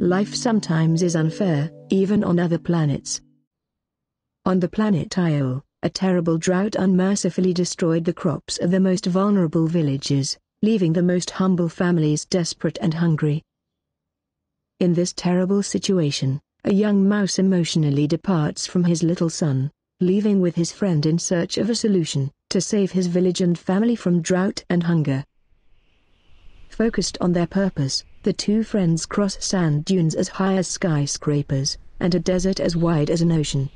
Life sometimes is unfair, even on other planets. On the planet Iole, a terrible drought unmercifully destroyed the crops of the most vulnerable villages, leaving the most humble families desperate and hungry. In this terrible situation, a young mouse emotionally departs from his little son, leaving with his friend in search of a solution to save his village and family from drought and hunger. Focused on their purpose, the two friends cross sand dunes as high as skyscrapers, and a desert as wide as an ocean,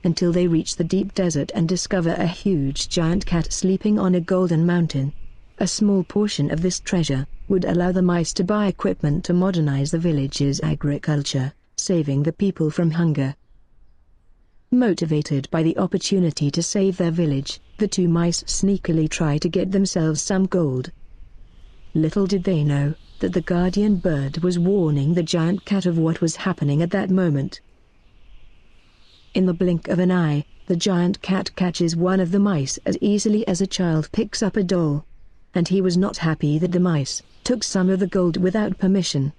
until they reach the deep desert and discover a huge giant cat sleeping on a golden mountain. A small portion of this treasure would allow the mice to buy equipment to modernize the village's agriculture, saving the people from hunger. Motivated by the opportunity to save their village, the two mice sneakily try to get themselves some gold. Little did they know that the guardian bird was warning the giant cat of what was happening at that moment. In the blink of an eye, the giant cat catches one of the mice as easily as a child picks up a doll. And he was not happy that the mice took some of the gold without permission.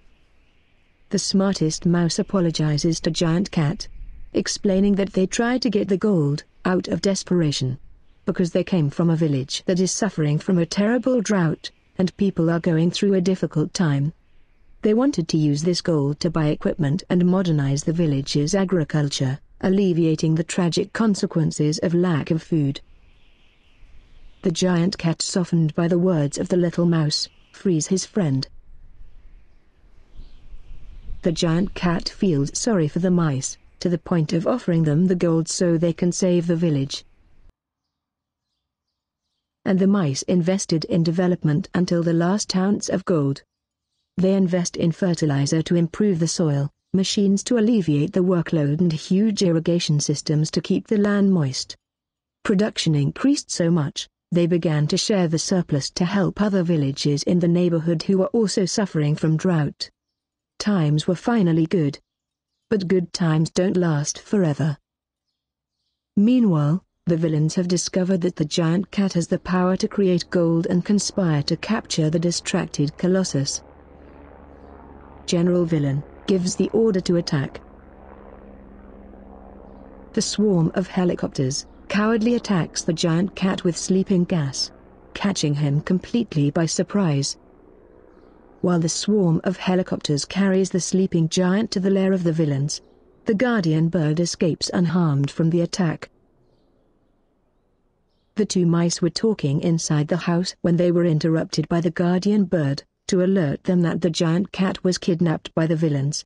The smartest mouse apologizes to Giant Cat, explaining that they tried to get the gold out of desperation, because they came from a village that is suffering from a terrible drought, and people are going through a difficult time. They wanted to use this gold to buy equipment and modernize the village's agriculture, alleviating the tragic consequences of lack of food. The giant cat, softened by the words of the little mouse, frees his friend. The giant cat feels sorry for the mice, to the point of offering them the gold so they can save the village. And the mice invested in development until the last ounce of gold. They invest in fertilizer to improve the soil, machines to alleviate the workload, and huge irrigation systems to keep the land moist. Production increased so much, they began to share the surplus to help other villages in the neighborhood who were also suffering from drought. Times were finally good. But good times don't last forever. Meanwhile, the villains have discovered that the giant cat has the power to create gold and conspire to capture the distracted Colossus. General Villain gives the order to attack. The swarm of helicopters cowardly attacks the giant cat with sleeping gas, catching him completely by surprise. While the swarm of helicopters carries the sleeping giant to the lair of the villains, the guardian bird escapes unharmed from the attack. The two mice were talking inside the house when they were interrupted by the guardian bird, to alert them that the giant cat was kidnapped by the villains.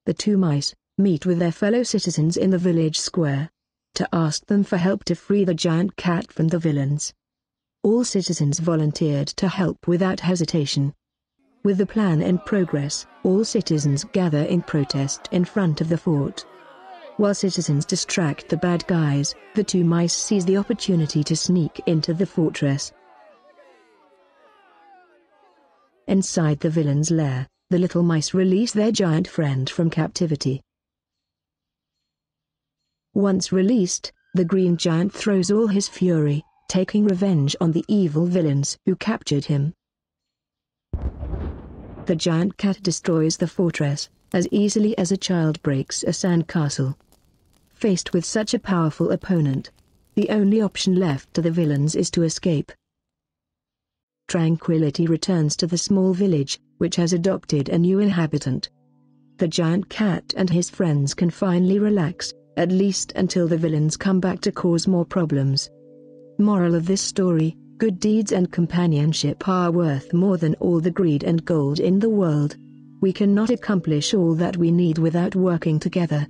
The two mice meet with their fellow citizens in the village square, to ask them for help to free the giant cat from the villains. All citizens volunteered to help without hesitation. With the plan in progress, all citizens gather in protest in front of the fort. While citizens distract the bad guys, the two mice seize the opportunity to sneak into the fortress. Inside the villain's lair, the little mice release their giant friend from captivity. Once released, the green giant throws all his fury, taking revenge on the evil villains who captured him. The giant cat destroys the fortress, as easily as a child breaks a sandcastle. Faced with such a powerful opponent, the only option left to the villains is to escape. Tranquility returns to the small village, which has adopted a new inhabitant. The giant cat and his friends can finally relax, at least until the villains come back to cause more problems. Moral of this story: good deeds and companionship are worth more than all the greed and gold in the world. We cannot accomplish all that we need without working together.